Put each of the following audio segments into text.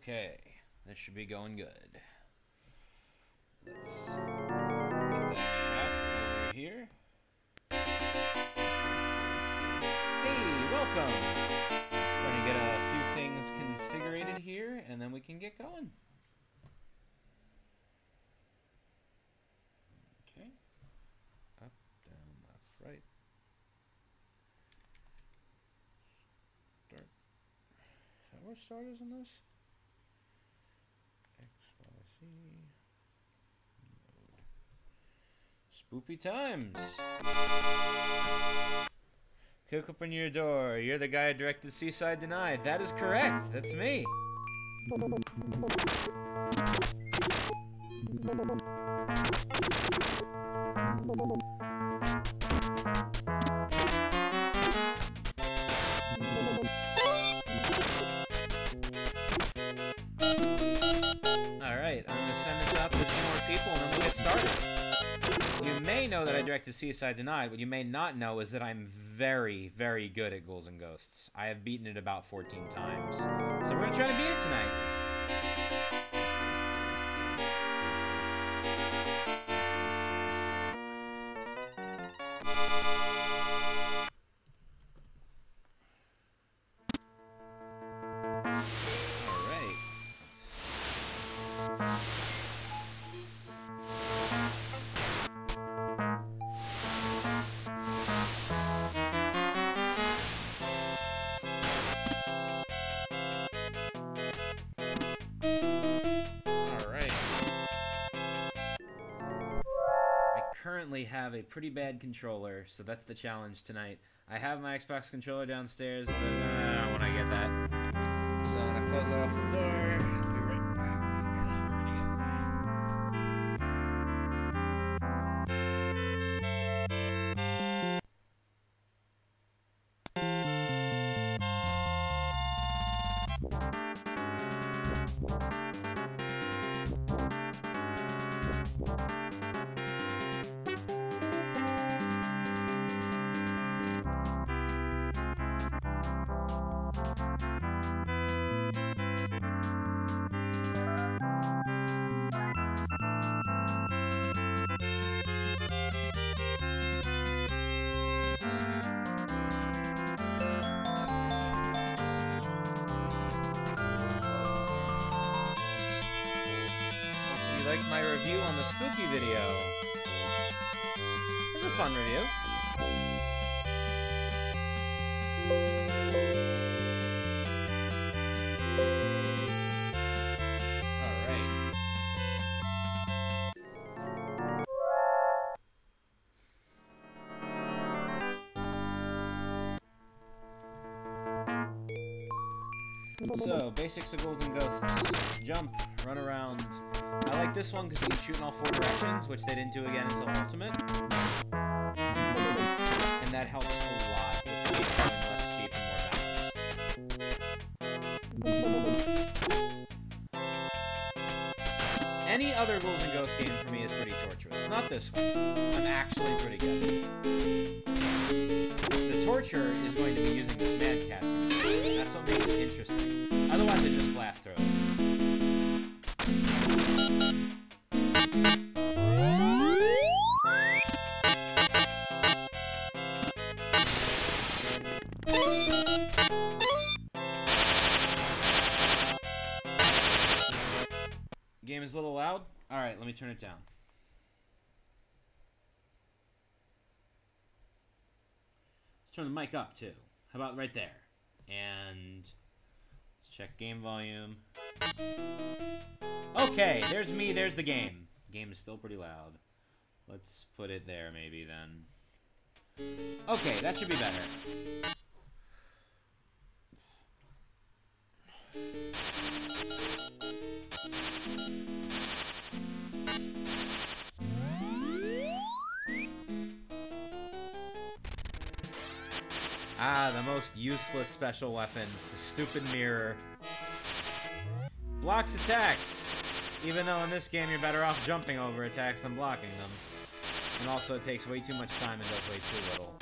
Okay, this should be going good. Let's get that chat over here. Hey, welcome! Trying to get a few things configured here, and then we can get going. Okay. Up, down, left, right. Start. Is that where start is in this? XYZ. Mode. Spoopy times. Cook open your door. You're the guy who directed Seaside Denied. That is correct. That's me. Alright, I'm going to send this out to a few more people and then we'll get started. You may know that I directed Seaside Denied. What you may not know is that I'm very, very good at Ghouls and Ghosts. I have beaten it about 14 times. So we're going to try to beat it tonight. Have a pretty bad controller, so that's the challenge tonight. I have my Xbox controller downstairs, but I don't want to get that. So I'm gonna close off the door. I'll be right back. My review on the Spooky video. It was a fun review. Alright. So, basics of Ghouls and Ghosts. Jump, run around. I like this one because you can shoot in all 4 directions, which they didn't do again until Ultimate. And that helps a lot with becoming less cheap and more balanced. Any other Ghouls and Ghosts game for me is pretty torturous. Not this one. I'm actually pretty good. The torture is going to be using this Mad Cat. That's what makes it interesting. Otherwise, it just blast throws. Game is a little loud? Alright, let me turn it down. Let's turn the mic up too. How about right there? And let's check game volume. Okay, there's me, there's the game. Game is still pretty loud. Let's put it there maybe then. Okay, that should be better. Ah, the most useless special weapon. The stupid mirror. Blocks attacks. Even though in this game you're better off jumping over attacks than blocking them. And also it takes way too much time and does way too little.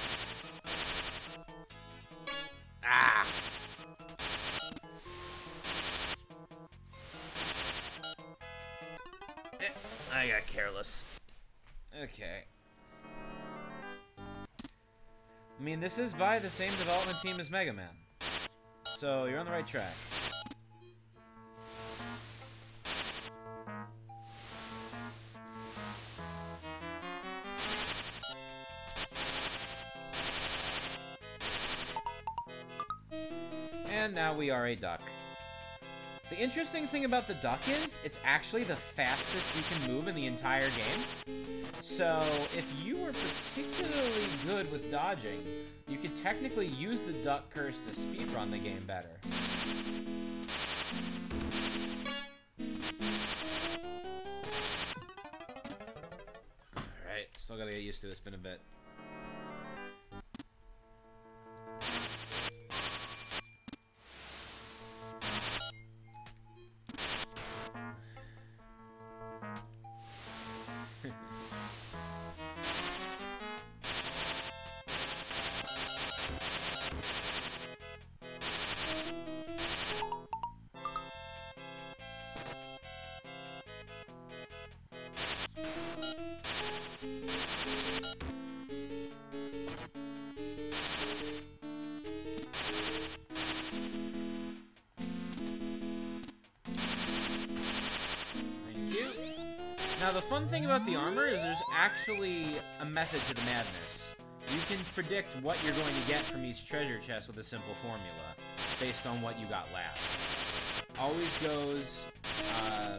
Ah! I got careless. Okay. I mean, this is by the same development team as Mega Man. So, you're on the right track. And now we are a duck. The interesting thing about the duck is, it's actually the fastest you can move in the entire game. So, if you were particularly good with dodging, you could technically use the duck curse to speedrun the game better. Alright, still gotta get used to this been a bit. Now, the fun thing about the armor is there's actually a method to the madness. You can predict what you're going to get from each treasure chest with a simple formula, based on what you got last. Always goes, I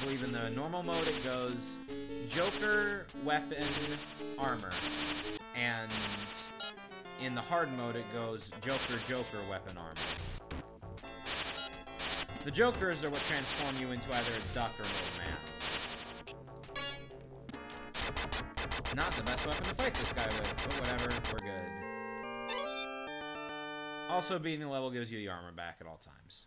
believe in the normal mode it goes Joker, weapon, armor. And in the hard mode it goes Joker, Joker, weapon, armor. The Jokers are what transform you into either a duck or an old man. Not the best weapon to fight this guy with, but whatever, we're good. Also, beating the level gives you the armor back at all times.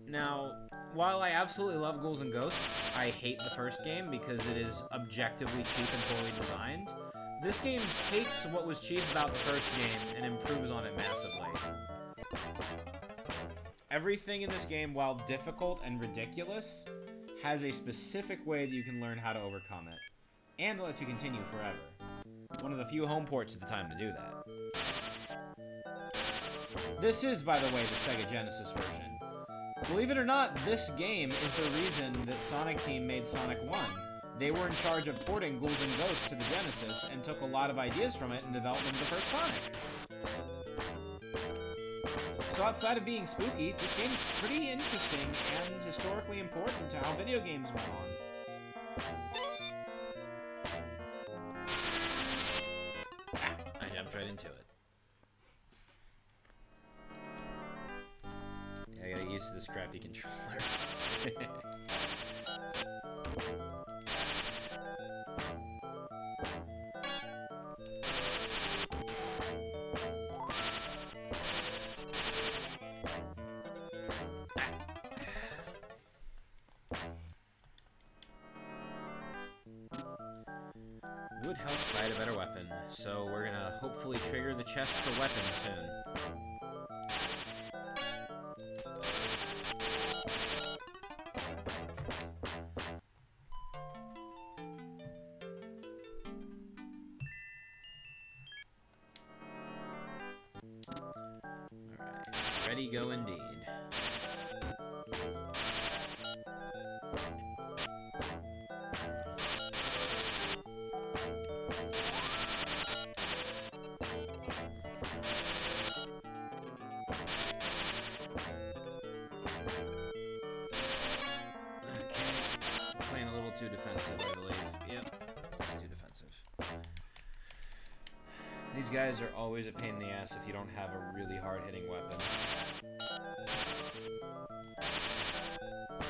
Now, while I absolutely love Ghouls and Ghosts, I hate the first game because it is objectively cheap and poorly designed. This game takes what was cheap about the first game and improves on it massively. Everything in this game, while difficult and ridiculous, has a specific way that you can learn how to overcome it. And it lets you continue forever. One of the few home ports at the time to do that. This is, by the way, the Sega Genesis version. Believe it or not, this game is the reason that Sonic Team made Sonic 1. They were in charge of porting Ghouls and Ghosts to the Genesis and took a lot of ideas from it and developed them the first Sonic. So outside of being spooky, this game is pretty interesting and historically important to how video games went on. I jumped right into it. Yeah, I gotta get used to this crappy controller. Would help find a better weapon, so we're gonna hopefully trigger the chest for weapons soon. Alright, ready go indeed. Too defensive, I believe. Yep, too defensive. These guys are always a pain in the ass if you don't have a really hard-hitting weapon.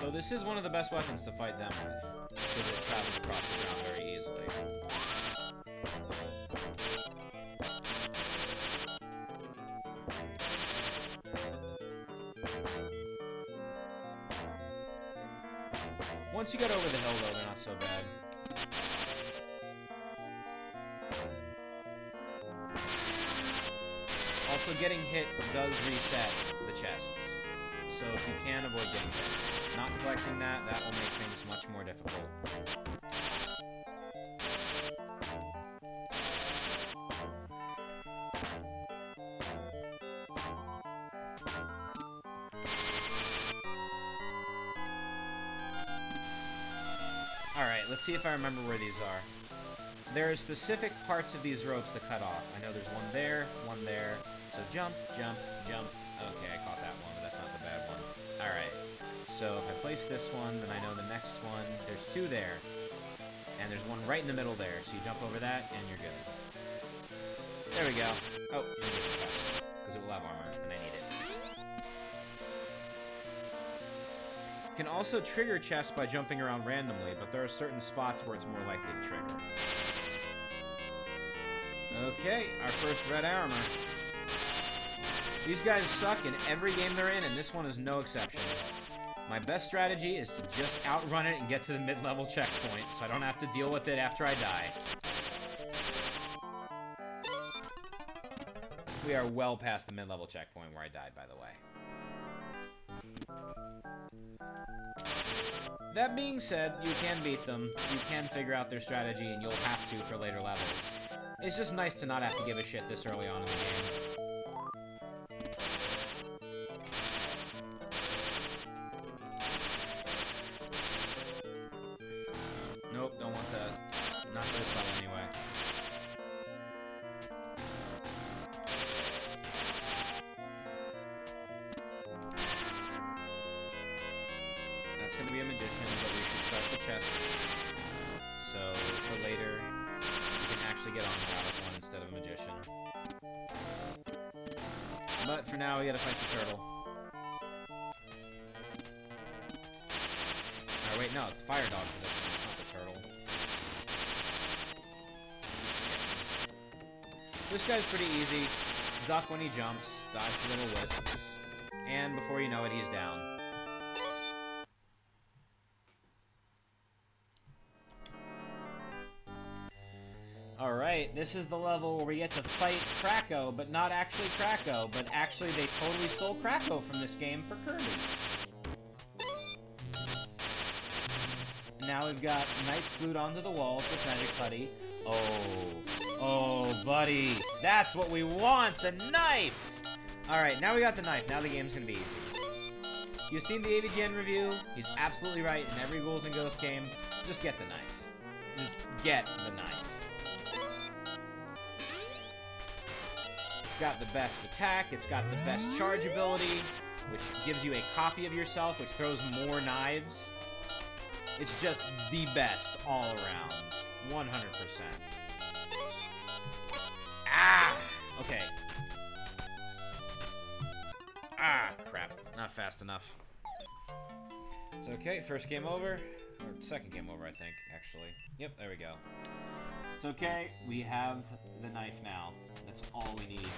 So this is one of the best weapons to fight them with, because it travels across the ground very easily. Once you get over the hill, though, they're not so bad. Also, getting hit does reset the chests. so if you can, avoid getting hit. Not collecting that, that will make things much more difficult. Alright, let's see if I remember where these are. There are specific parts of these ropes to cut off. I know there's one there, so jump, jump, jump. Okay, I caught that one, but that's not the bad one. Alright, so if I place this one, then I know the next one. There's two there, and there's one right in the middle there, so you jump over that, and you're good. There we go. Oh, because it will have armor, and I need it. You can also trigger chests by jumping around randomly, but there are certain spots where it's more likely to trigger. Okay, our first red armor. These guys suck in every game they're in, and this one is no exception. My best strategy is to just outrun it and get to the mid-level checkpoint, so I don't have to deal with it after I die. We are well past the mid-level checkpoint where I died, by the way. That being said, you can beat them, you can figure out their strategy, and you'll have to for later levels. It's just nice to not have to give a shit this early on in the game. Nope, don't want that. Not this level anyway. That's gonna be a magician, but we should start the chests. So, for later, you can actually get on the route with one instead of a magician. But for now, we gotta fight the turtle. Oh, wait, no, it's the fire dog for this one, not the turtle. This guy's pretty easy. Duck when he jumps, dodge little wisps, and before you know it, he's down. Alright, this is the level where we get to fight Kracko, but not actually Kracko, but actually they totally stole Kracko from this game for Kirby. Now we've got knights glued onto the walls with Magic Putty. Oh, buddy, that's what we want, the knife! Alright, now we got the knife, now the game's gonna be easy. You've seen the AVGN review, he's absolutely right, in every Ghouls and Ghosts game, just get the knife. Just get the knife. It's got the best attack, it's got the best charge ability, which gives you a copy of yourself, which throws more knives. It's just the best all around. 100%. Ah! Okay. Ah, crap. Not fast enough. It's okay, first game over. Or second game over, I think, actually. Yep, there we go. It's okay, we have the knife now. That's all we need.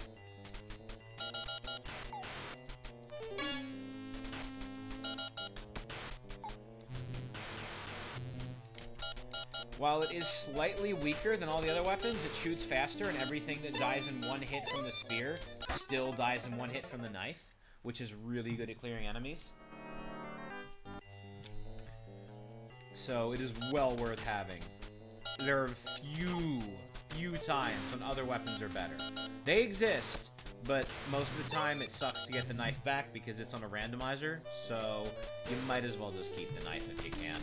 While it is slightly weaker than all the other weapons, it shoots faster, and everything that dies in one hit from the spear still dies in one hit from the knife, which is really good at clearing enemies. So it is well worth having. There are few times when other weapons are better. They exist, but most of the time it sucks to get the knife back because it's on a randomizer, so you might as well just keep the knife if you can.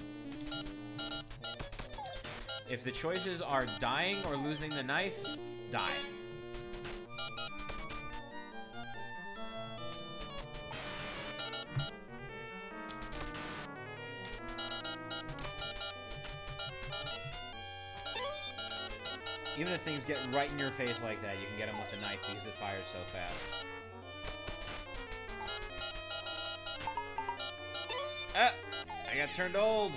If the choices are dying or losing the knife, die. Even if things get right in your face like that, you can get them with the knife because it fires so fast. Ah! I got turned old!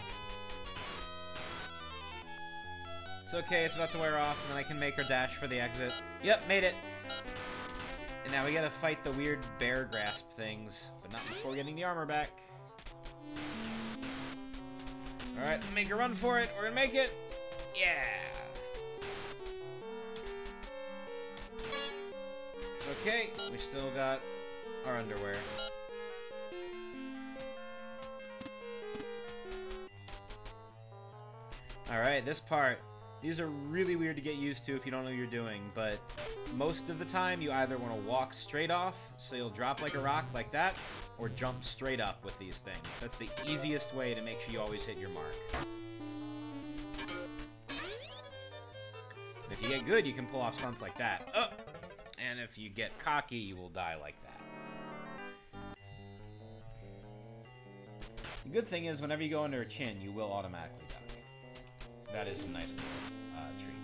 It's okay, it's about to wear off, and then I can make her dash for the exit. Yep, made it! And now we gotta fight the weird bear grasp things, but not before getting the armor back. Alright, make a run for it. We're gonna make it! Yeah! Okay, we still got our underwear. Alright, this part. These are really weird to get used to if you don't know what you're doing, but most of the time you either want to walk straight off, so you'll drop like a rock like that, or jump straight up with these things. That's the easiest way to make sure you always hit your mark. If you get good, you can pull off stunts like that. Oh! And if you get cocky, you will die like that. The good thing is, whenever you go under a chin, you will automatically die. That is a nice little treat.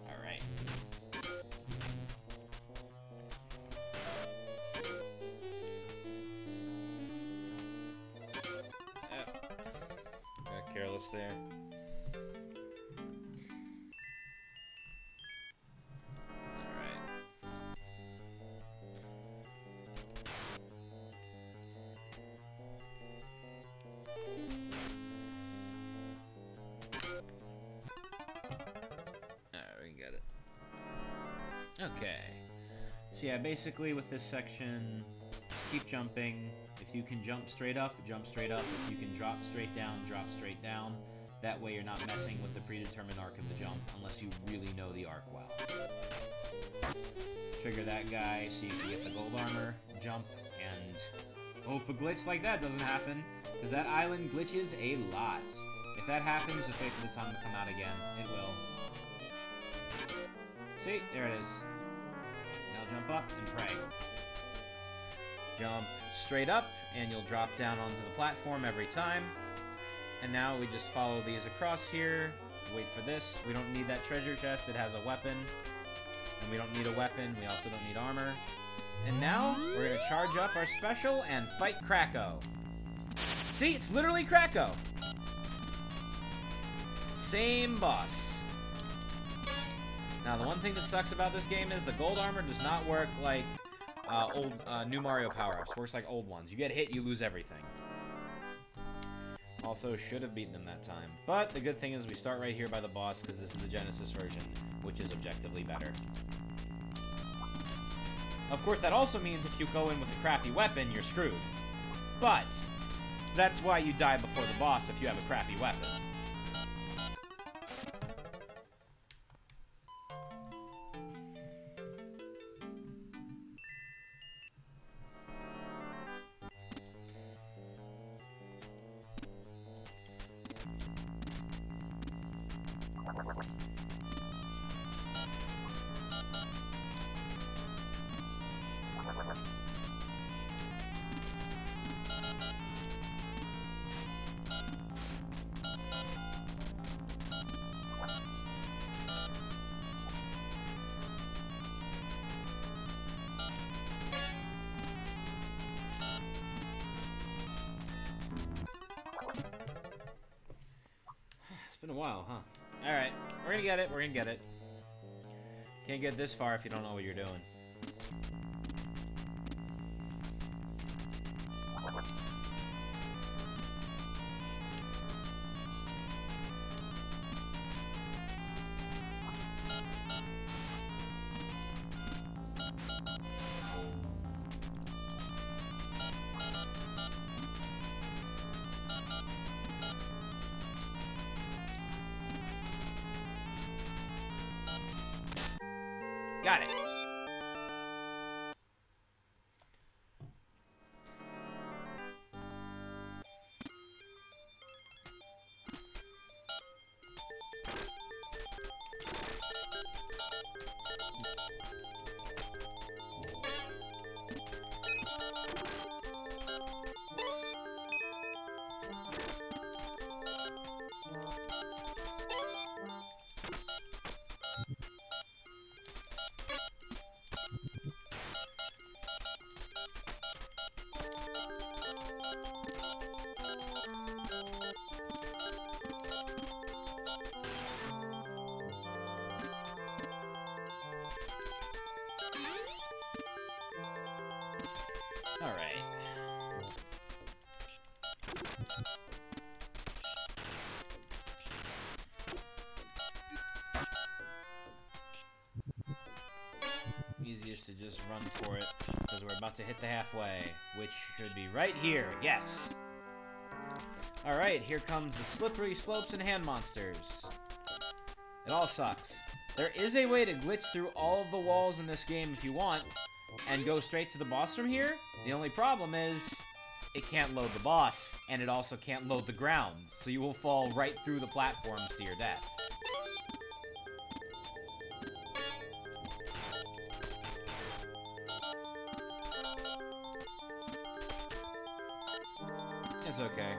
Alright. Got careless there. Okay, so yeah, basically with this section, keep jumping. If you can jump straight up, jump straight up. If you can drop straight down, drop straight down. That way you're not messing with the predetermined arc of the jump, unless you really know the arc well. Trigger that guy so you can get the gold armor, jump, and hope a glitch like that doesn't happen, because that island glitches a lot. If that happens, just wait for the time to come out again. It will. See? There it is. Now jump up and pray. Jump straight up, and you'll drop down onto the platform every time. And now we just follow these across here. Wait for this. We don't need that treasure chest. It has a weapon. And we don't need a weapon. We also don't need armor. And now, we're going to charge up our special and fight Kracko. See? It's literally Kracko. Same boss. Now, the one thing that sucks about this game is the gold armor does not work like new Mario power-ups. Works like old ones. You get hit, you lose everything. Also, should have beaten him that time. But the good thing is we start right here by the boss, because this is the Genesis version, which is objectively better. Of course, that also means if you go in with a crappy weapon, you're screwed. But that's why you die before the boss if you have a crappy weapon. It's been a while, huh? Alright, we're gonna get it, we're gonna get it. Can't get this far if you don't know what you're doing. Got it. All right. Easiest to just run for it, because we're about to hit the halfway, which should be right here. Yes! Alright, here comes the slippery slopes and hand monsters. It all sucks. There is a way to glitch through all of the walls in this game if you want, and go straight to the boss from here. The only problem is, it can't load the boss, and it also can't load the ground, so you will fall right through the platforms to your death. It's okay.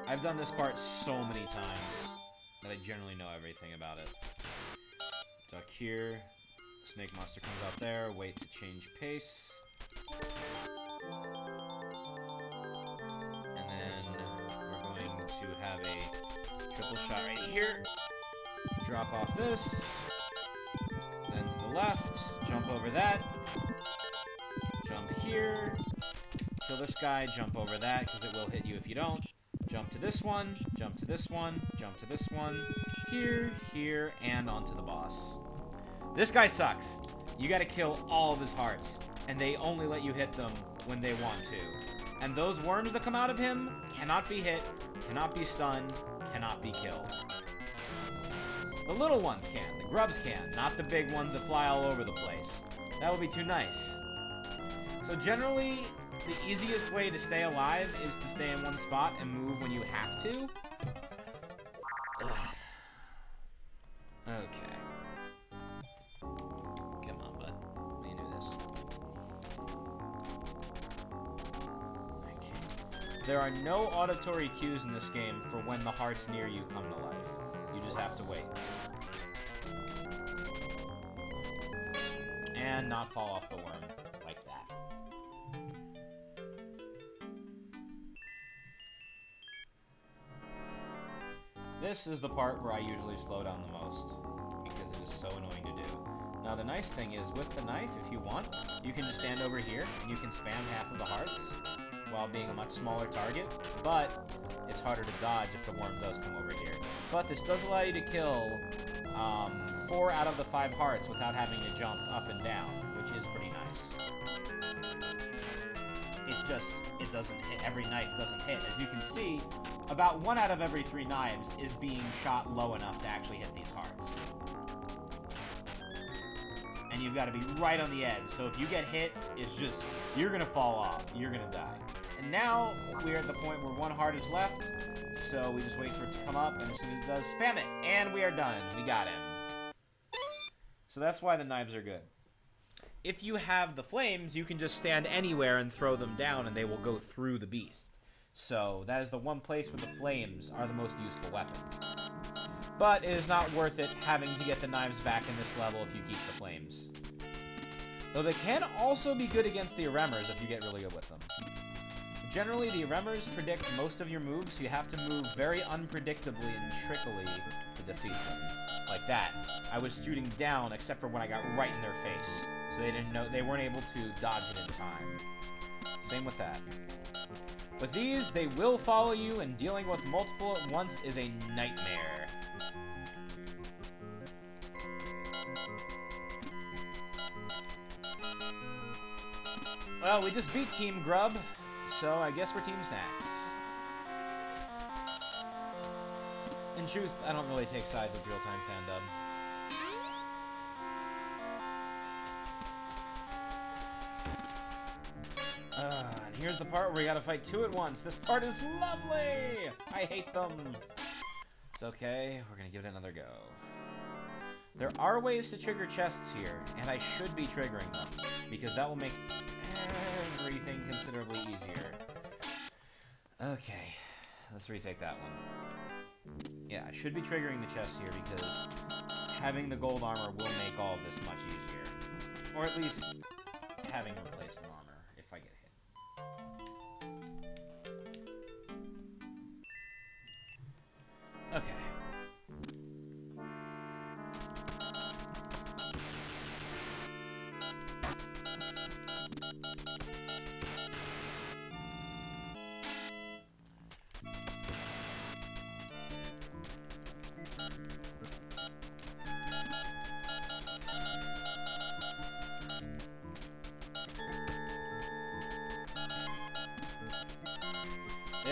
I've done this part so many times that I generally know everything about it. Duck here. Snake monster comes out there. Wait to change pace. And then we're going to have a triple shot right here. Drop off this. Then to the left. Jump over that. Jump here. Kill this guy. Jump over that because it will hit you if you don't. Jump to this one. Jump to this one. Jump to this one. Here, here, and onto the boss. This guy sucks. You gotta kill all of his hearts, and they only let you hit them when they want to. And those worms that come out of him cannot be hit, cannot be stunned, cannot be killed. The little ones can, the grubs can, not the big ones that fly all over the place. That would be too nice. So generally, the easiest way to stay alive is to stay in one spot and move when you have to. Okay. Come on, bud. Let me do this. Okay. There are no auditory cues in this game for when the hearts near you come to life. You just have to wait. And not fall off the worm like that. This is the part where I usually slow down the most, because it is so annoying to do. Now the nice thing is, with the knife, if you want, you can just stand over here, and you can spam half of the hearts, while being a much smaller target, but it's harder to dodge if the worm does come over here. But this does allow you to kill 4 out of the 5 hearts without having to jump up and down, which is pretty nice. It's just, it doesn't hit, every knife doesn't hit. As you can see, about 1 out of every 3 knives is being shot low enough to actually hit these hearts. And you've got to be right on the edge, so if you get hit, it's just, you're going to fall off, you're going to die. And now, we're at the point where 1 heart is left, so we just wait for it to come up, and as soon as it does, spam it, and we are done. We got him. So that's why the knives are good. If you have the flames, you can just stand anywhere and throw them down, and they will go through the beast. So that is the one place where the flames are the most useful weapon. But it is not worth it having to get the knives back in this level if you keep the flames. Though they can also be good against the Aremers if you get really good with them. Generally, the Aremers predict most of your moves, so you have to move very unpredictably and trickily to defeat them. Like that. I was shooting down except for when I got right in their face. So they didn't know, they weren't able to dodge it in time. Same with that. With these, they will follow you, and dealing with multiple at once is a nightmare. Well, we just beat Team Grub, so I guess we're Team Snacks. In truth, I don't really take sides with real-time fandom. And here's the part where we gotta fight 2 at once. This part is lovely! I hate them. It's okay, we're gonna give it another go. There are ways to trigger chests here, and I should be triggering them, because that will make everything considerably easier. Okay, let's retake that one. Yeah, I should be triggering the chest here, because having the gold armor will make all of this much easier. Or at least having replacement armor, if I get hit. Okay.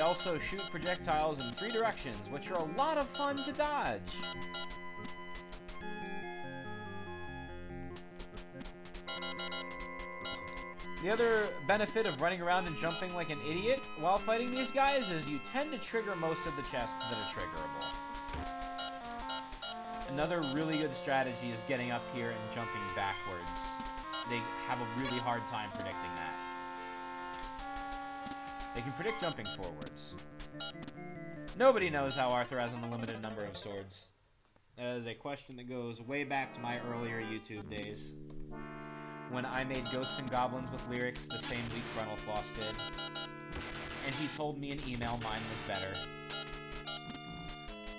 They also shoot projectiles in 3 directions, which are a lot of fun to dodge. The other benefit of running around and jumping like an idiot while fighting these guys is you tend to trigger most of the chests that are triggerable. Another really good strategy is getting up here and jumping backwards. They have a really hard time predicting that. They can predict jumping forwards. Nobody knows how Arthur has an unlimited number of swords. That is a question that goes way back to my earlier YouTube days, when I made Ghosts and Goblins with lyrics the same week Frontalfloss did. And he told me in email mine was better.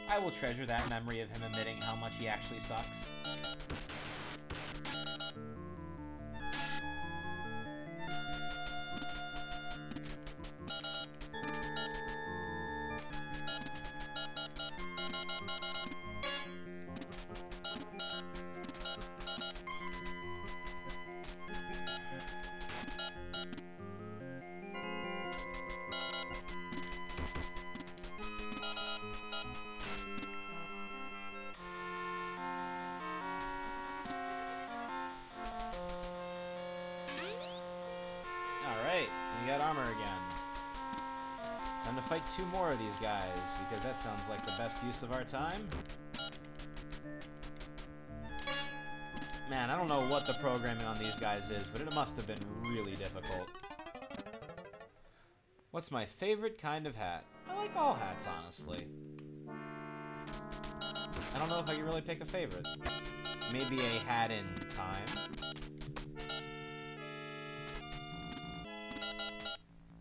I will treasure that memory of him admitting how much he actually sucks. Fight 2 more of these guys, because that sounds like the best use of our time. Man, I don't know what the programming on these guys is, but it must have been really difficult. What's my favorite kind of hat? I like all hats, honestly. I don't know if I can really pick a favorite. Maybe a hat in time.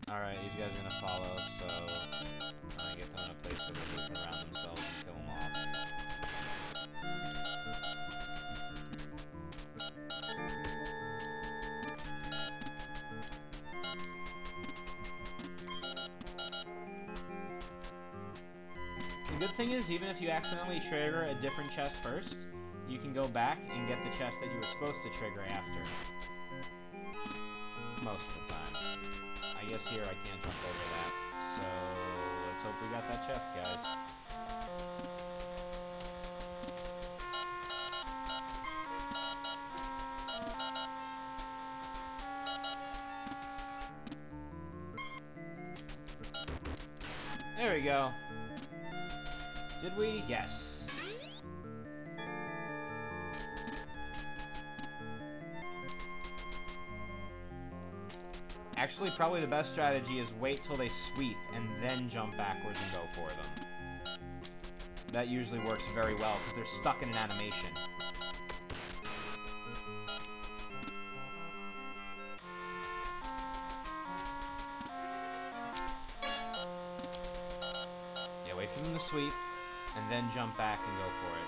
Alright, these guys are gonna follow, so I'm gonna get them in a place where they can around themselves and kill them off. The good thing is, even if you accidentally trigger a different chest first, you can go back and get the chest that you were supposed to trigger after. Most of the time. I guess here I can't jump over that, so let's hope we got that chest, guys. There we go. Did we? Yes. Actually, probably the best strategy is wait till they sweep and then jump backwards and go for them. That usually works very well because they're stuck in an animation. Yeah, wait for them to sweep and then jump back and go for it.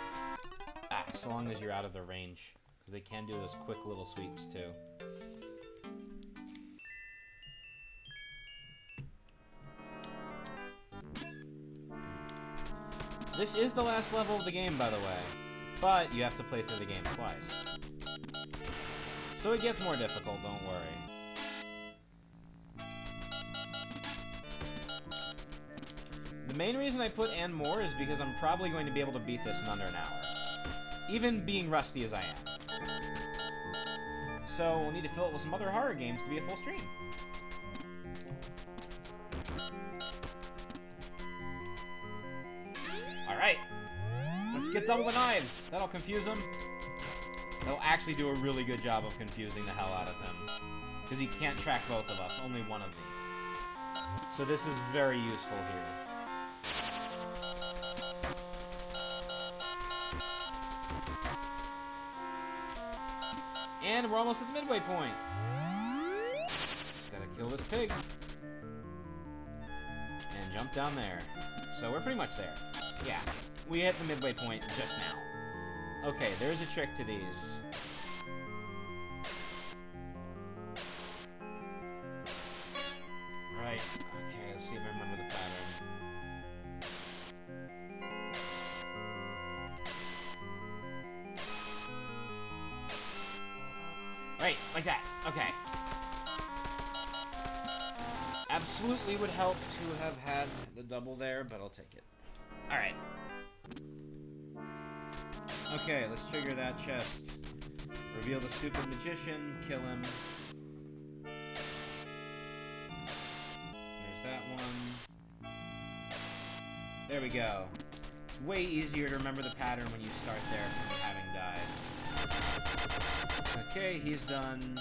Ah, so long as you're out of their range, because they can do those quick little sweeps too. This is the last level of the game, by the way, but you have to play through the game twice. So it gets more difficult, don't worry. The main reason I put and more is because I'm probably going to be able to beat this in under an hour, even being rusty as I am. So we'll need to fill it with some other horror games to be a full stream. Alright, let's get double the knives. That'll confuse him. They'll actually do a really good job of confusing the hell out of him, because he can't track both of us, only one of me. So this is very useful here. And we're almost at the midway point. Just gotta kill this pig. And jump down there. So we're pretty much there. Yeah, we hit the midway point just now. Okay, there's a trick to these. Right, okay, let's see if I remember the pattern. Right, like that, okay. absolutely would help to have had the double there, but I'll take it. Alright. Okay, let's trigger that chest. Reveal the stupid magician, kill him. There's that one. There we go. It's way easier to remember the pattern when you start there from having died. Okay, he's done.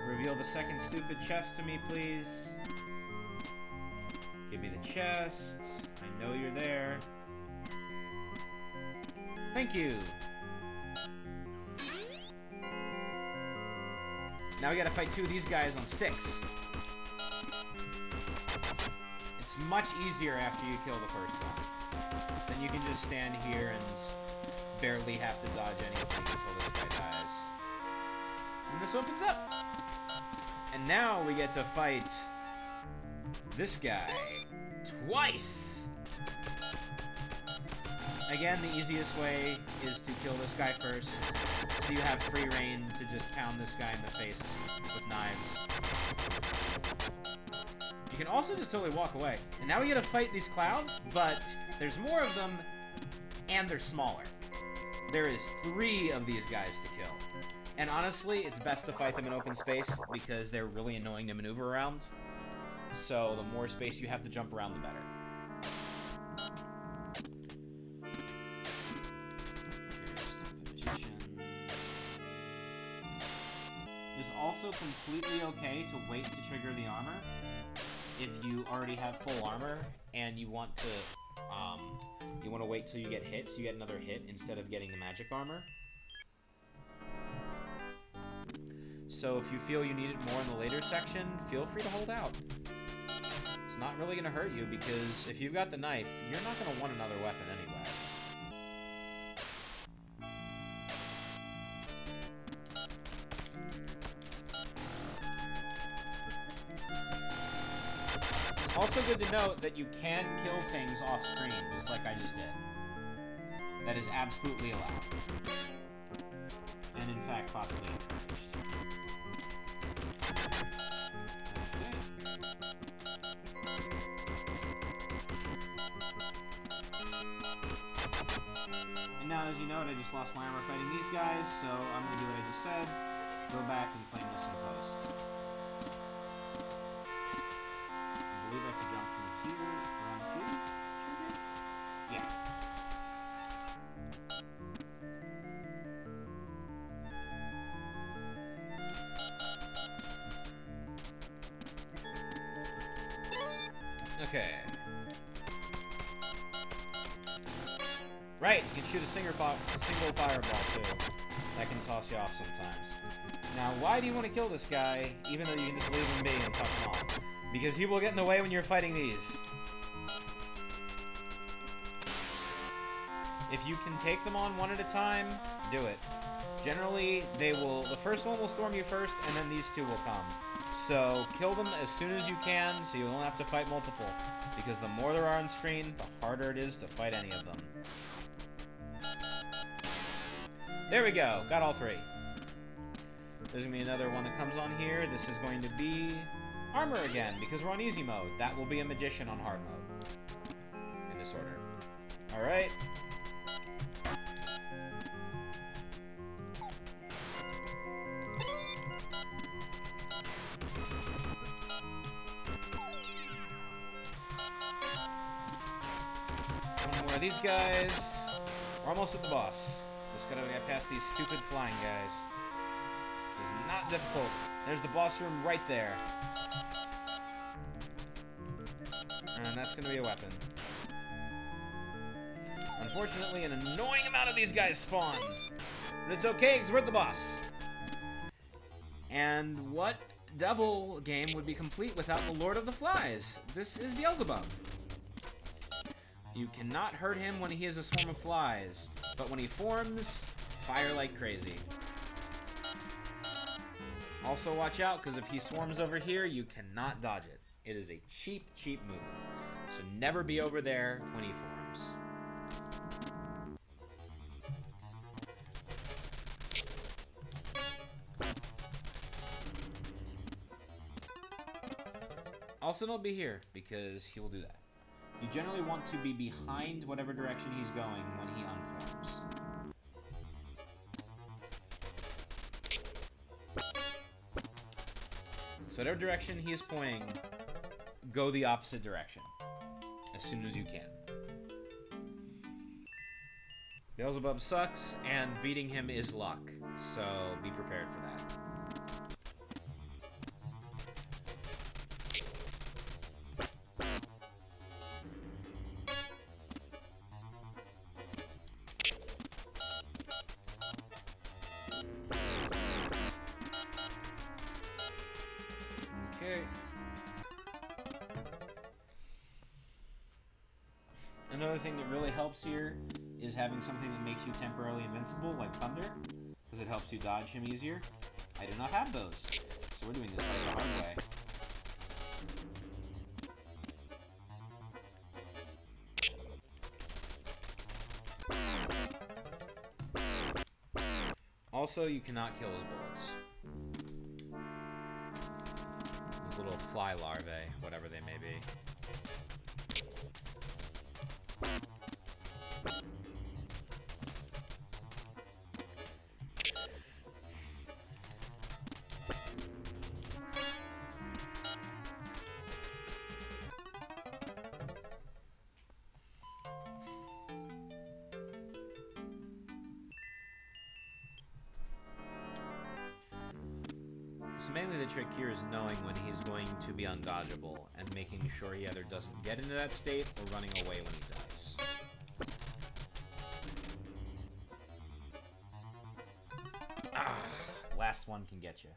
Reveal the second stupid chest to me, please. Give me the chest. I know you're there. Thank you. Now we gotta fight two of these guys on sticks. It's much easier after you kill the first one. Then you can just stand here and barely have to dodge anything until this guy dies. And this opens up. And now we get to fight this guy twice. Again, the easiest way is to kill this guy first, so you have free reign to just pound this guy in the face with knives. You can also just totally walk away. And now we gotta fight these clouds, but there's more of them, and they're smaller. There is 3 of these guys to kill. And honestly, it's best to fight them in open space, because they're really annoying to maneuver around. So the more space you have to jump around, the better. It's also completely okay to wait to trigger the armor if you already have full armor and you want to wait till you get hit, so you get another hit instead of getting the magic armor. So if you feel you need it more in the later section, feel free to hold out. It's not really going to hurt you, because if you've got the knife, you're not going to want another weapon anyway. It's also good to note that you can kill things off screen, just like I just did. That is absolutely allowed. And in fact, possibly encouraged. And now, as you note, I just lost my armor fighting these guys, so I'm going to do what I just said. Go back and claim this in post. I believe I have to jump from here, around here? Yeah. Okay. Right, you can shoot a single fireball too. That can toss you off sometimes. Now, why do you want to kill this guy, even though you can just leave him be and toss him off? Because he will get in the way when you're fighting these. If you can take them on one at a time, do it. Generally, the first one will storm you first, and then these two will come. So, kill them as soon as you can, so you don't have to fight multiple. Because the more there are on screen, the harder it is to fight any of them. There we go, got all 3. There's going to be another one that comes on here. This is going to be armor again, because we're on easy mode. That will be a magician on hard mode. In this order. Alright. One more of these guys. We're almost at the boss. Just gotta get past these stupid flying guys. This is not difficult. There's the boss room right there. And that's gonna be a weapon. Unfortunately, an annoying amount of these guys spawn. But it's okay, because we're at the boss. And what devil game would be complete without the Lord of the Flies? This is Beelzebub. You cannot hurt him when he is a swarm of flies, but when he forms, fire like crazy. Also watch out, because if he swarms over here, you cannot dodge it. It is a cheap, cheap move. So never be over there when he forms. Also, don't be here, because he will do that. You generally want to be behind whatever direction he's going when he unforms. So whatever direction he is pointing, go the opposite direction as soon as you can. Beelzebub sucks, and beating him is luck, so be prepared for that. Okay. Another thing that really helps here is having something that makes you temporarily invincible, like Thunder, because it helps you dodge him easier. I do not have those, so we're doing this fight the hard way. Also, you cannot kill his bullets. Those little fly larvae, whatever they may be. So mainly the trick here is knowing when he's going to be undodgeable and making sure he either doesn't get into that state or running away when he does. Ah, last one can get you.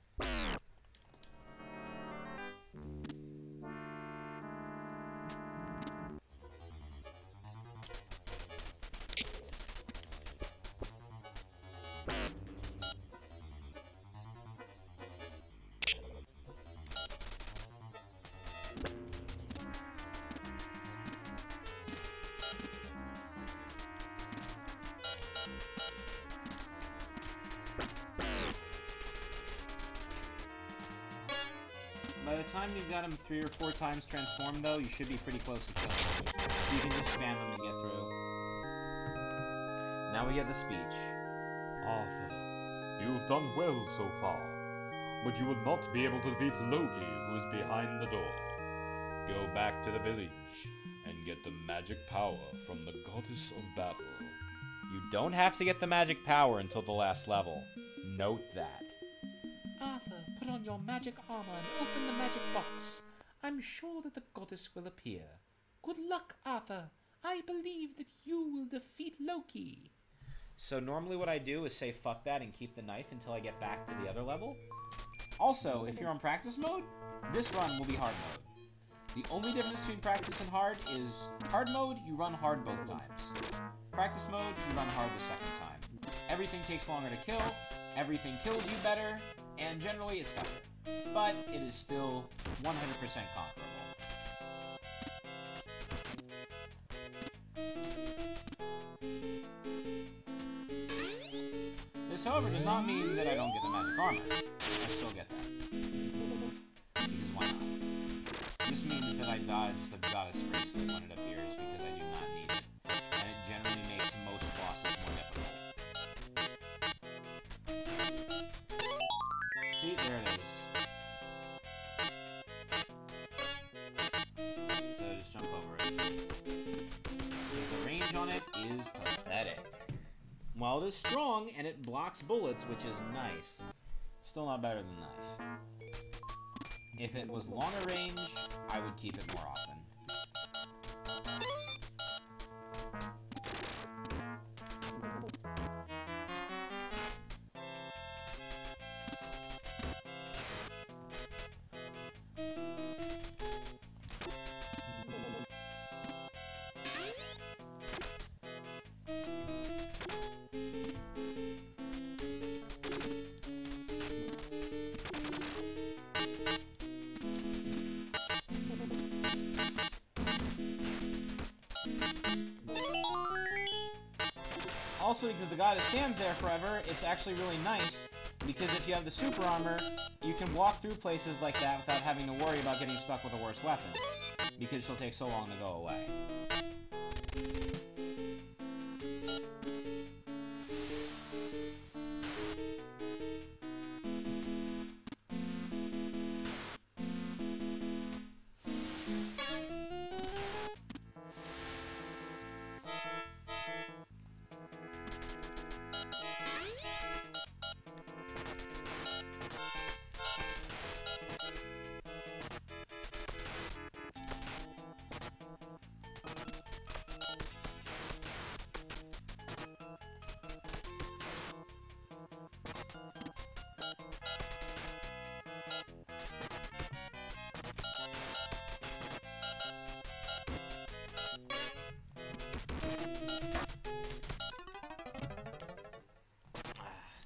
By the time you've got him 3 or 4 times transformed, though, you should be pretty close to killing him. You can just spam him and get through. Now we get the speech. Arthur, you've done well so far, but you will not be able to defeat Loki, who is behind the door. Go back to the village and get the magic power from the goddess of battle. You don't have to get the magic power until the last level. Note that. Arthur, put on your magic armor and open the magic box. I'm sure that the goddess will appear. Good luck, Arthur. I believe that you will defeat Loki. So normally what I do is say fuck that and keep the knife until I get back to the other level. Also, if you're on practice mode, this run will be hard mode. The only difference between practice and hard is hard mode, you run hard both times. Practice mode, you run hard the second time. Everything takes longer to kill, everything kills you better, and generally it's tougher. But it is still 100% conquerable. This, however, does not mean that I don't get the magic armor. I still get that. Because why not? This means that I dodge the goddess bracelet when it appears because I do not need it. And it generally makes most bosses more difficult. See, there it is. So just jump over it. The range on it is pathetic. While it is strong and it blocks bullets, which is nice, still not better than knife. If it was longer range, I would keep it more often. Also, because the guy that stands there forever, it's actually really nice Because if you have the super armor, you can walk through places like that without having to worry about getting stuck with a worse weapon. Because she'll take so long to go away.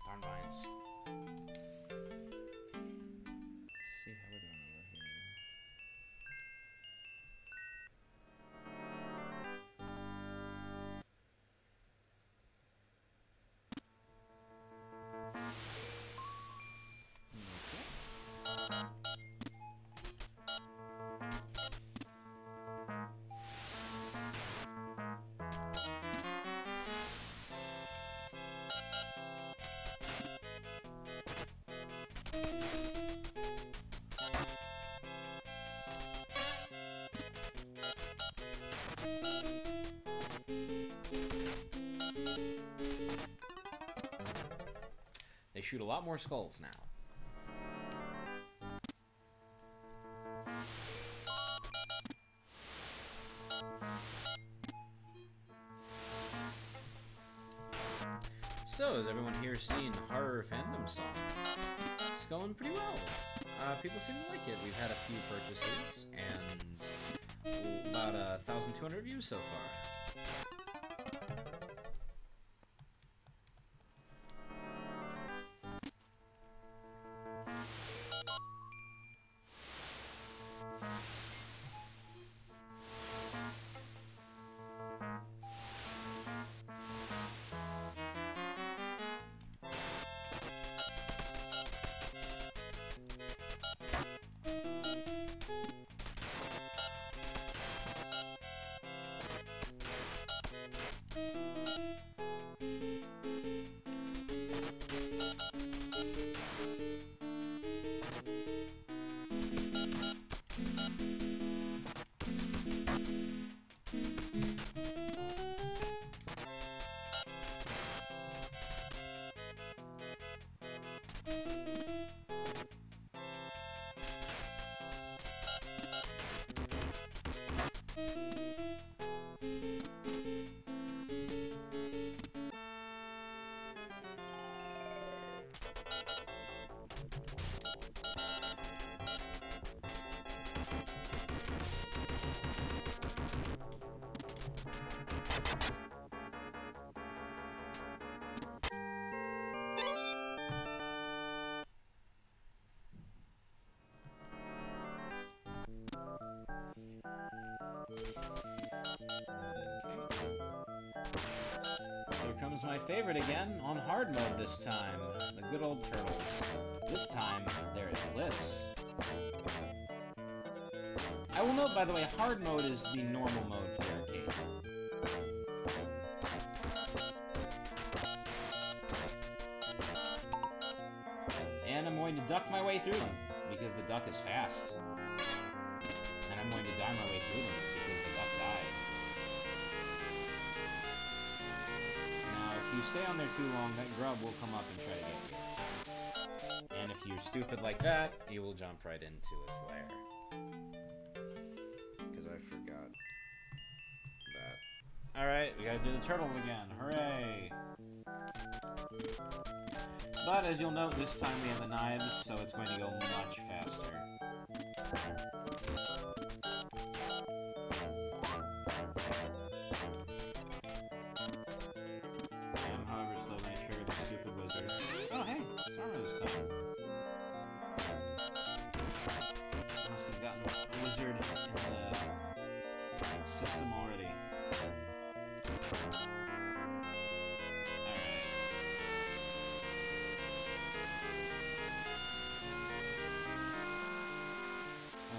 Darn vines. Let's see how we're doing over here. They shoot a lot more skulls now. So, has everyone here seen Horror Fandom Song? It's going pretty well. People seem to like it. We've had a few purchases and about 1,200 views so far. Here comes my favorite again, on hard mode this time. The good old turtles. This time, they're as glyphs. I will note, by the way, hard mode is the normal mode for arcade. And I'm going to duck my way through them, because the duck is fast. And I'm going to die my way through them, because the duck died. Now, if you stay on there too long, that grub will come up and try to get you. And if you're stupid like that, you will jump right into his lair. Because I forgot that. Alright, we gotta do the turtles again. Hooray! But as you'll note, this time we have the knives, so it's going to go much faster. I am, however, still going to trigger the stupid wizard. Oh, hey! Sorry this time. Must have gotten a wizard in the system already. Alright.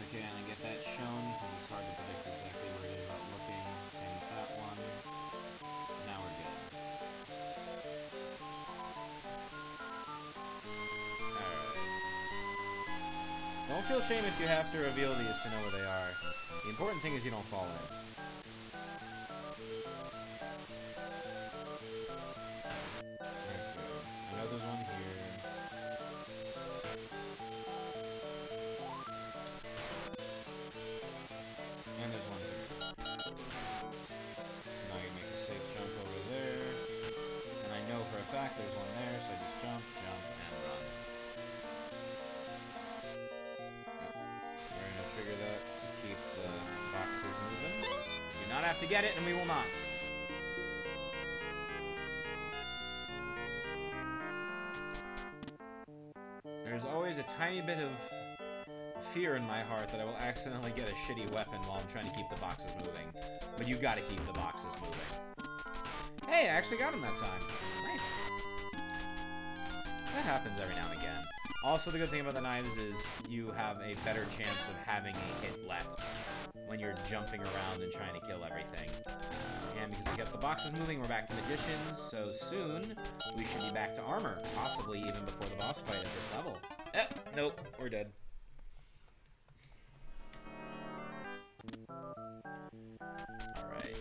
Okay, and I get that shown because it's hard to predict exactly where it is without looking. Same with that one. Now we're good. Alright. Don't feel shame if you have to reveal these to know where they are. The important thing is you don't fall in. I know there's one here. And there's one here. Now you make a safe jump over there. And I know for a fact there's one there, so I just jump, jump, and run. We're gonna trigger that to keep the boxes moving. Do not have to get it, and we will not. There's always a tiny bit of fear in my heart that I will accidentally get a shitty weapon while I'm trying to keep the boxes moving. But you gotta keep the boxes moving. Hey, I actually got him that time. Nice. That happens every now and again. Also, the good thing about the knives is you have a better chance of having a hit left when you're jumping around and trying to kill everything. And because we got the boxes moving, we're back to magicians, so soon we should be back to armor, possibly even before the boss fight at this level. Nope, we're dead. Alright.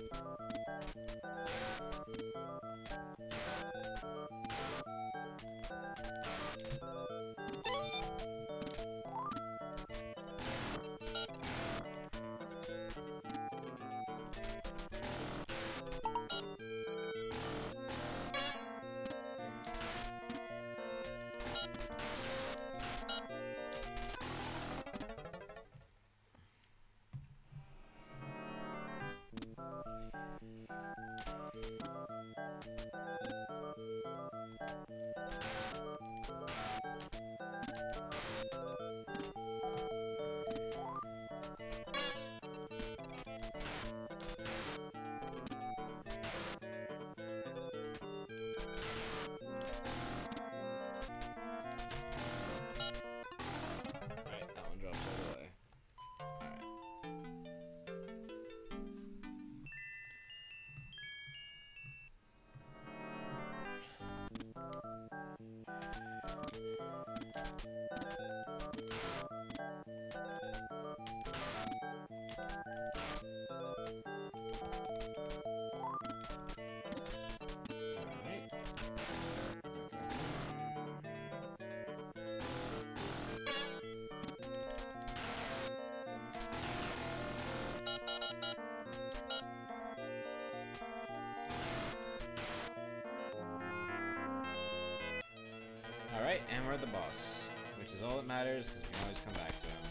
Alright, and we're at the boss, which is all that matters, because we can always come back to him.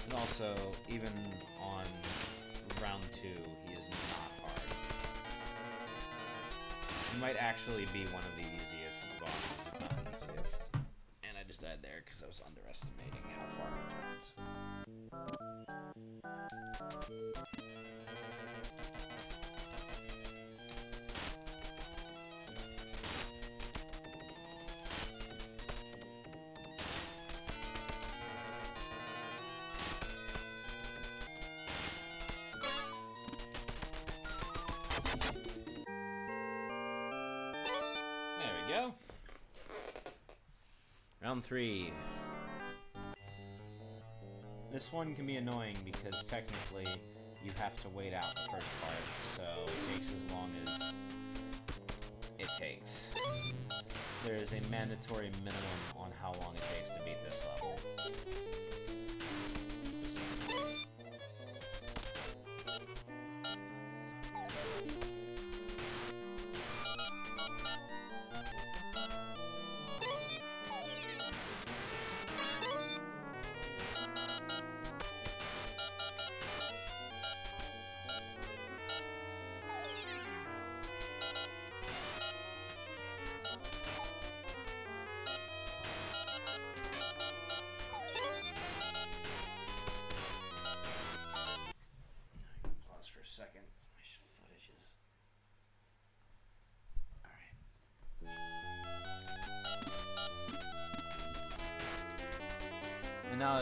And also, even on round 2, he is not hard. He might actually be one of the easiest bosses, if not the easiest. And I just died there because I was underestimating how far he jumped. Go. Round 3. This one can be annoying because technically you have to wait out the first part, so it takes as long as it takes. There is a mandatory minimum on how long it takes to beat this level.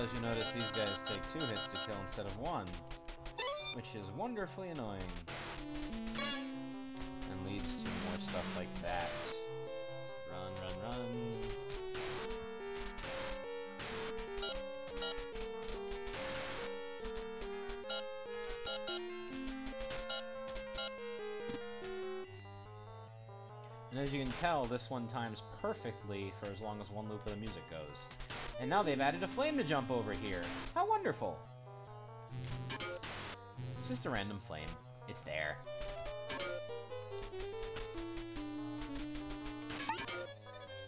as you notice, these guys take 2 hits to kill instead of 1, which is wonderfully annoying. And leads to more stuff like that. Run, run, run. And as you can tell, this one times perfectly for as long as one loop of the music goes. And now they've added a flame to jump over here. How wonderful! It's just a random flame. It's there.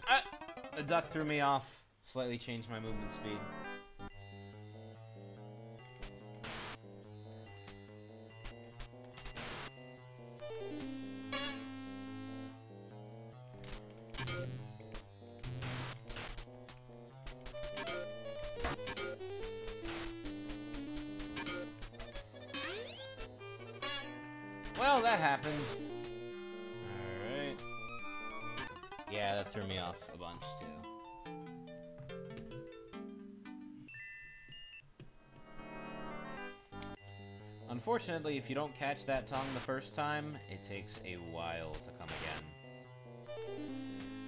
Ah! The duck threw me off. Slightly changed my movement speed. Well, that happened. Alright. Yeah, that threw me off a bunch, too. Unfortunately, if you don't catch that tongue the first time, it takes a while to come again.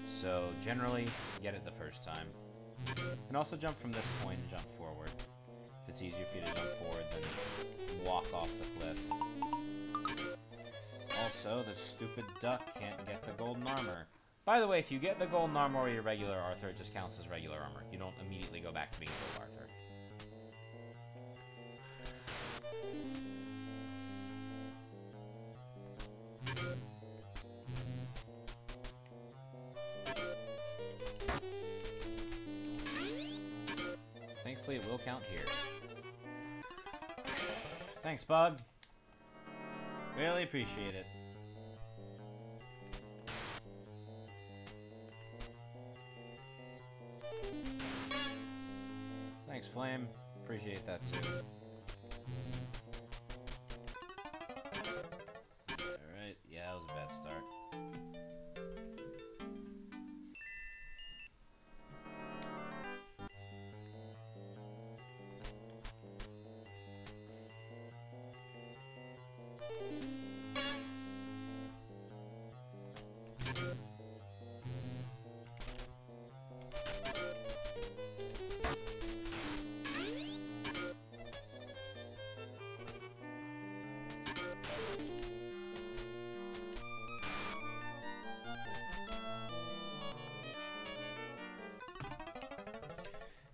So, generally, get it the first time. You can also jump from this point and jump forward. If it's easier for you to jump forward than walk off the cliff. Also, the stupid duck can't get the golden armor. By the way, if you get the golden armor or your regular Arthur, it just counts as regular armor. You don't immediately go back to being gold Arthur. Thankfully, it will count here. Thanks, Bug. Really appreciate it. Thanks, Flame. Appreciate that too. Alright, yeah, that was a bad start.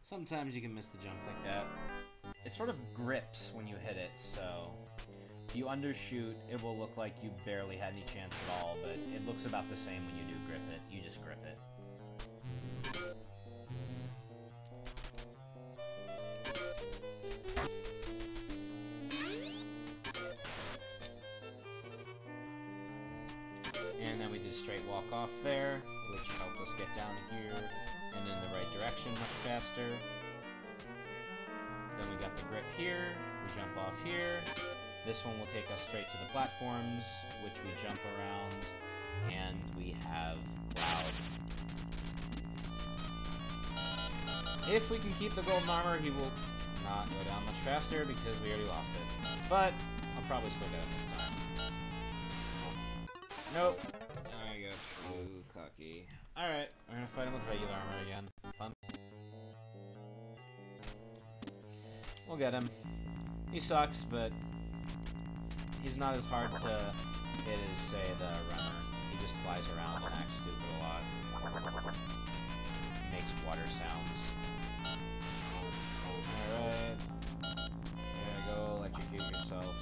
Sometimes you can miss the jump like that. It sort of grips when you hit it, so if you undershoot, it will look like you barely had any chance at all, but it looks about the same when you do grip it. You just grip it. And then we did a straight walk off there, which helped us get down here and in the right direction much faster. Then we got the grip here, we jump off here. This one will take us straight to the platforms, which we jump around, and we have Cloud. If we can keep the golden armor, he will not go down much faster because we already lost it. But I'll probably still get him this time. Nope. I got too cocky. Alright, we're gonna fight him with regular armor again. Fun. We'll get him. He sucks, but he's not as hard to hit as, say, the runner. He just flies around and acts stupid a lot. Makes water sounds. Alright. Yeah, go electrocute yourself.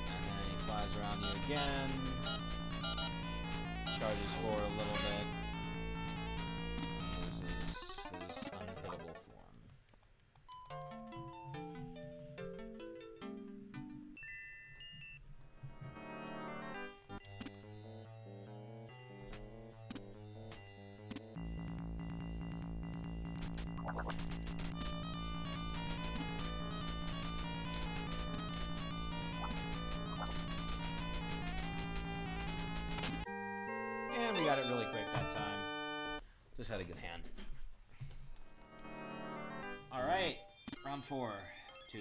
And then he flies around you again. Charges forward a little bit. And loses his unhittable form. And we got it really quick that time. Just had a good hand. 4, 2.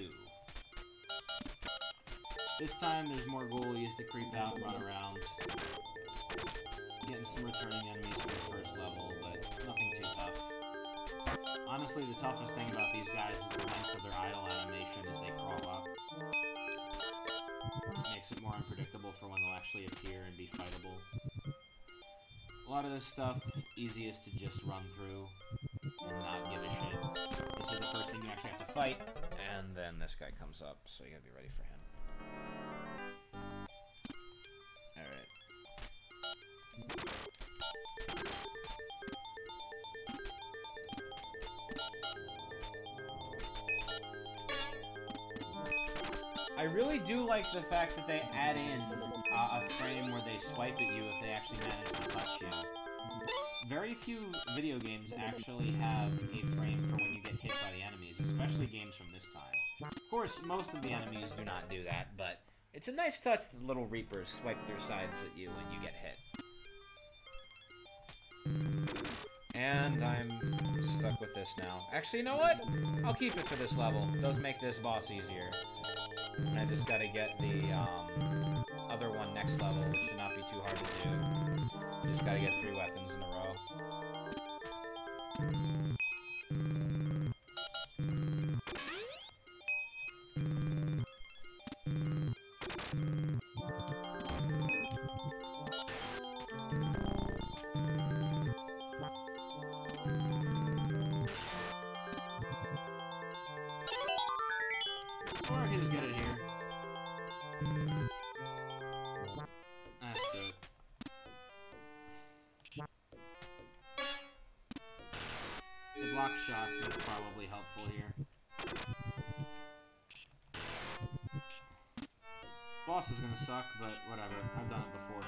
This time there's more ghoulies that creep out and run around. Getting some returning enemies for the first level, but nothing too tough. Honestly, the toughest thing about these guys is the length of their idle animation as they crawl up. It makes it more unpredictable for when they'll actually appear and be fightable. A lot of this stuff, easiest to just run through and not give a shit. This is the first thing you actually have to fight, and then this guy comes up, so you gotta be ready for him. Alright. I really do like the fact that they add in a frame where they swipe at you if they actually manage to touch you. Very few video games actually have a frame for when you get hit by the enemies, especially games from this time. Of course, most of the enemies do not do that, but it's a nice touch that the little Reapers swipe their sides at you when you get hit. And I'm stuck with this now. Actually, you know what? I'll keep it for this level. It does make this boss easier. And I just gotta get the other one next level, which should not be too hard to do. Just gotta get 3 weapons in a row. Or I can just get it here. That's good. It blocks shots, and that's probably helpful here. Boss is gonna suck, but whatever. I've done it before.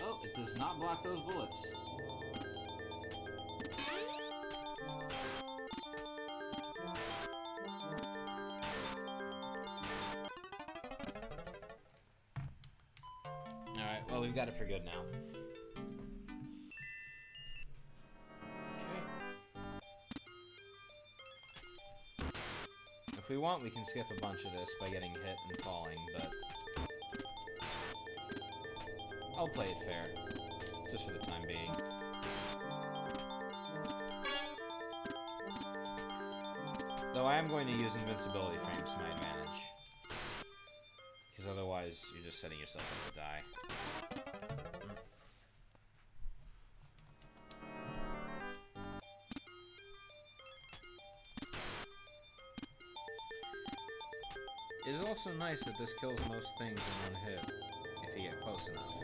Oh, it does not block those bullets. Alright, well, we've got it for good now. Okay. If we want, we can skip a bunch of this by getting hit and falling, but I'll play it fair, just for the time being. Though I am going to use invincibility frames to my advantage. Because otherwise, you're just setting yourself up to die. It is also nice that this kills most things in one hit, if you get close enough.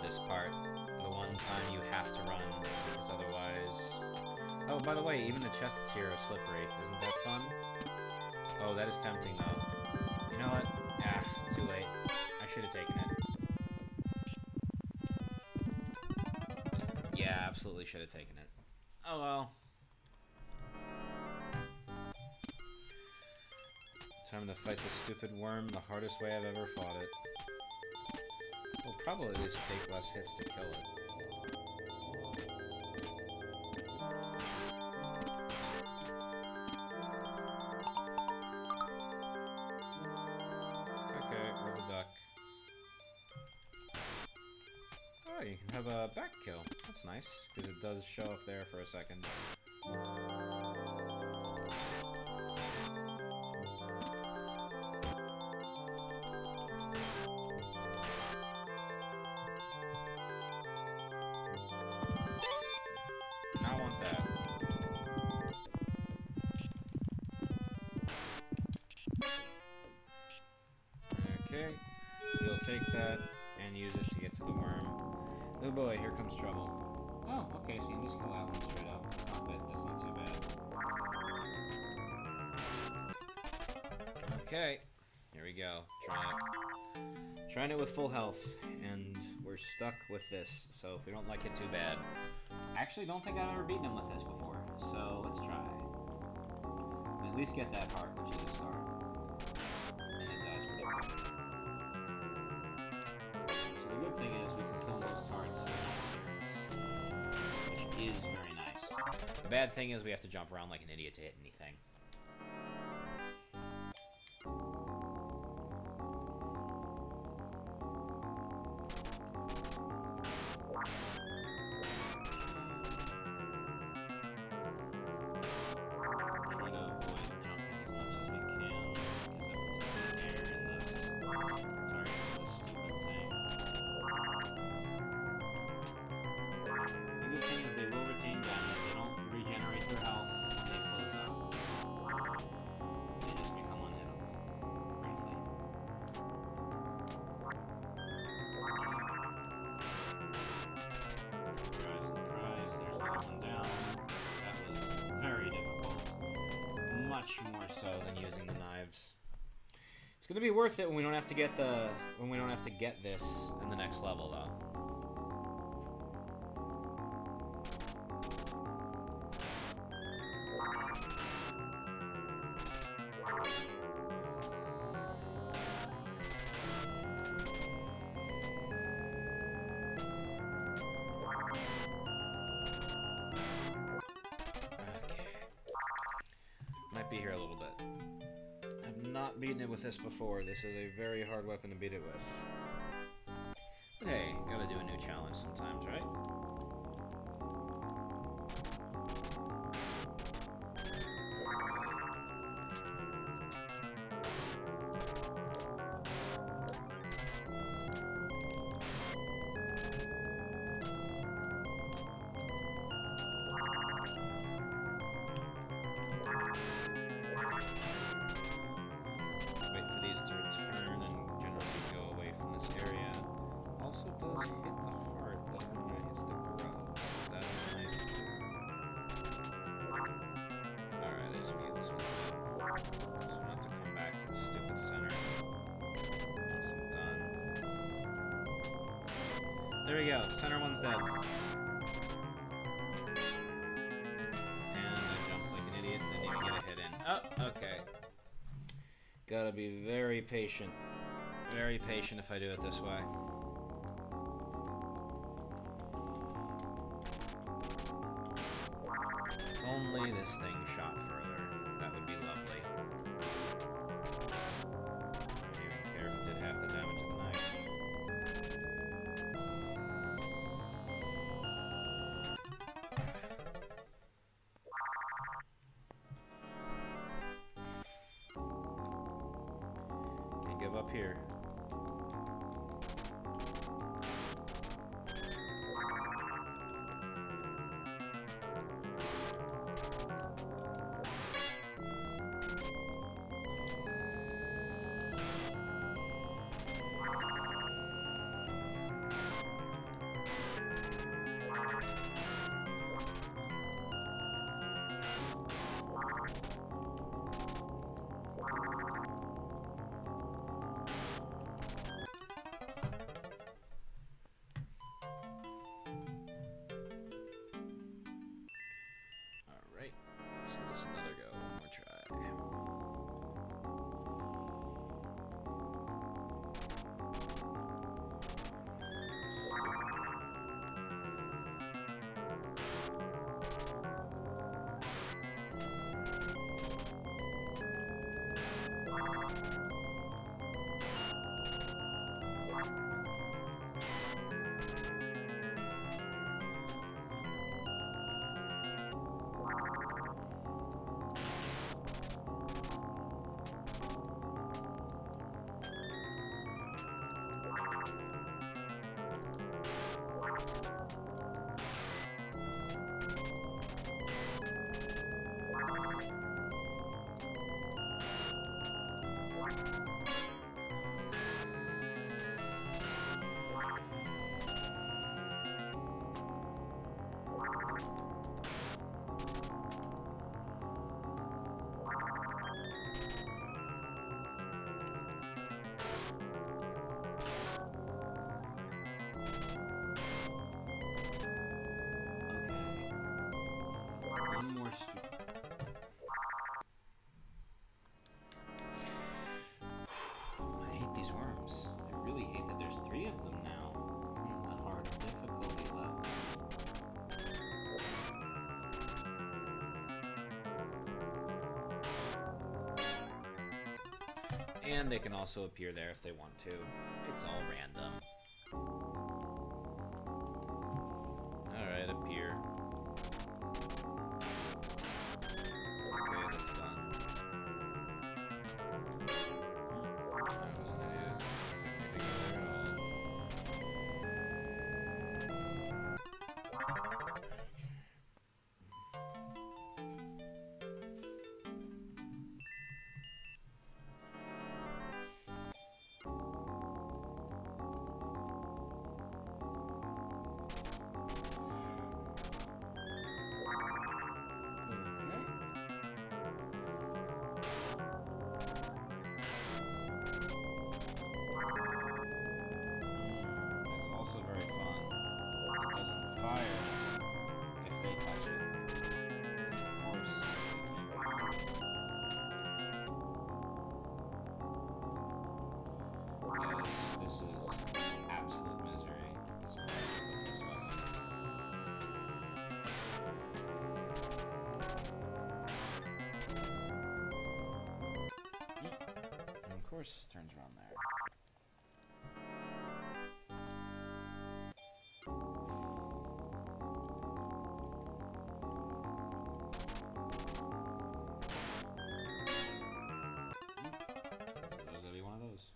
This part. The one time you have to run, because otherwise... Oh, by the way, even the chests here are slippery. Isn't that fun? Oh, that is tempting, though. You know what? Ah, too late. I should have taken it. Yeah, absolutely should have taken it. Oh well. Time to fight the stupid worm the hardest way I've ever fought it. Will probably at least take less hits to kill it. Okay, roll the duck. Oh, you can have a back kill. That's nice, because it does show up there for a second. Okay. We'll take that and use it to get to the worm. Oh boy, here comes trouble. Oh, okay, so you can just kill that one straight up. That's not bad. That's not too bad. Okay, here we go. Trying it with full health, and we're stuck with this. So if we don't like it too bad, I actually don't think I've ever beaten him with this before. So let's try. We at least get that heart, which is a start, and it dies pretty quick. So the good thing is we can kill most hearts without clearance, which is very nice. The bad thing is we have to jump around like an idiot to hit anything. Much more so than using the knives. It's gonna be worth it when we don't have to get this in the next level though. Be here a little bit. I've not beaten it with this before. This is a very hard weapon to beat it with. But hey, gotta do a new challenge sometimes, right? There we go. Center one's dead. And I jumped like an idiot and didn't even get a hit in. Oh, okay. Gotta be very patient. Very patient if I do it this way. If only this thing shot further. That would be lovely. I don't even care if it did half the damage of the knife. Give up here. 3 of them now. The harder difficulty level. And they can also appear there if they want to. It's all random. Alright, appear. Okay, that's done. Turns around there. There's gonna be one of those.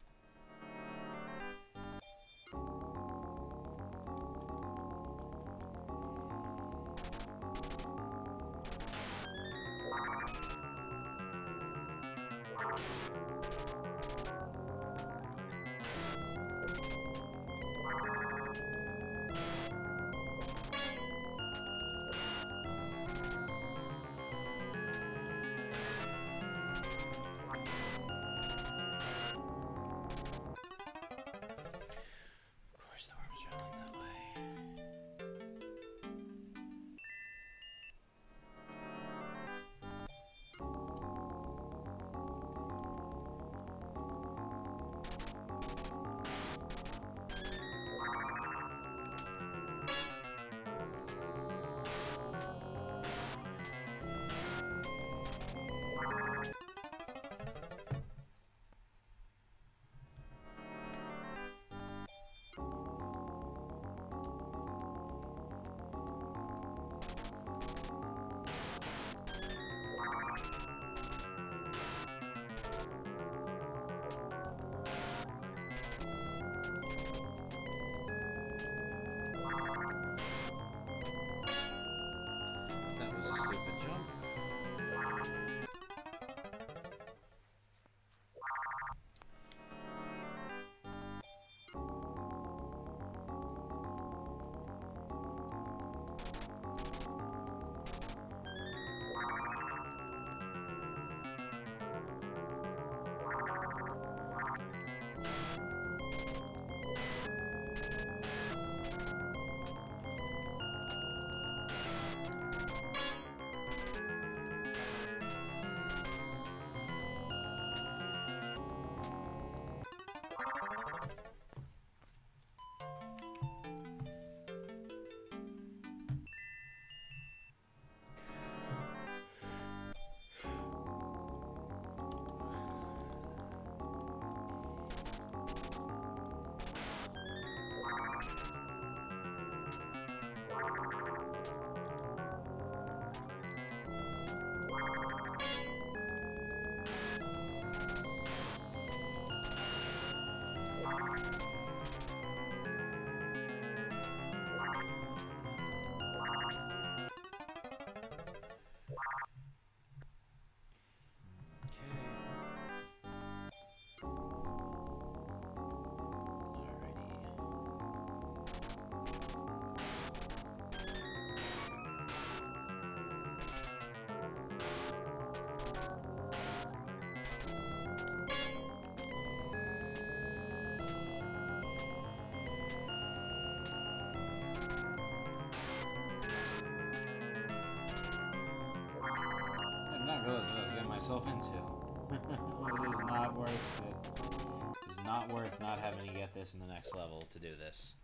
Realize what I was getting myself into. It is not worth it. It's not worth not having to get this in the next level to do this.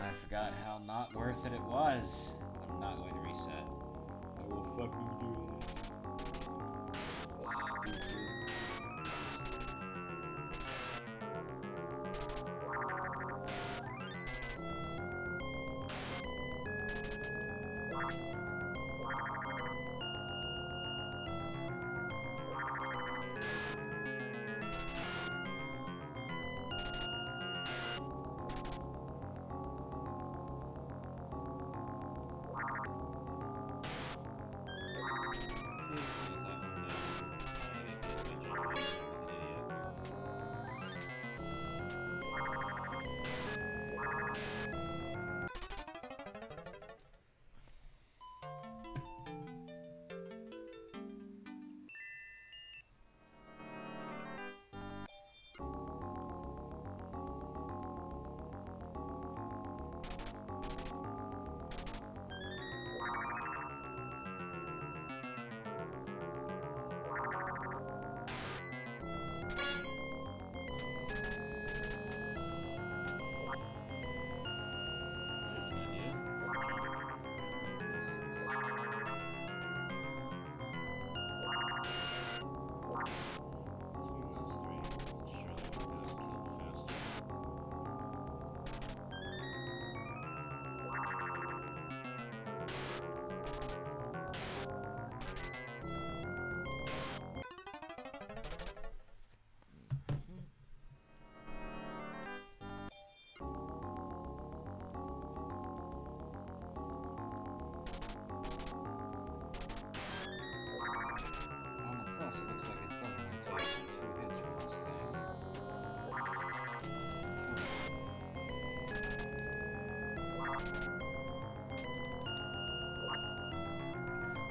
I forgot how not worth it was. I'm not going to reset. I will fucking do this. Stupid.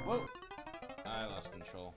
Whoa! I lost control.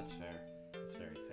that's fair. That's very fair.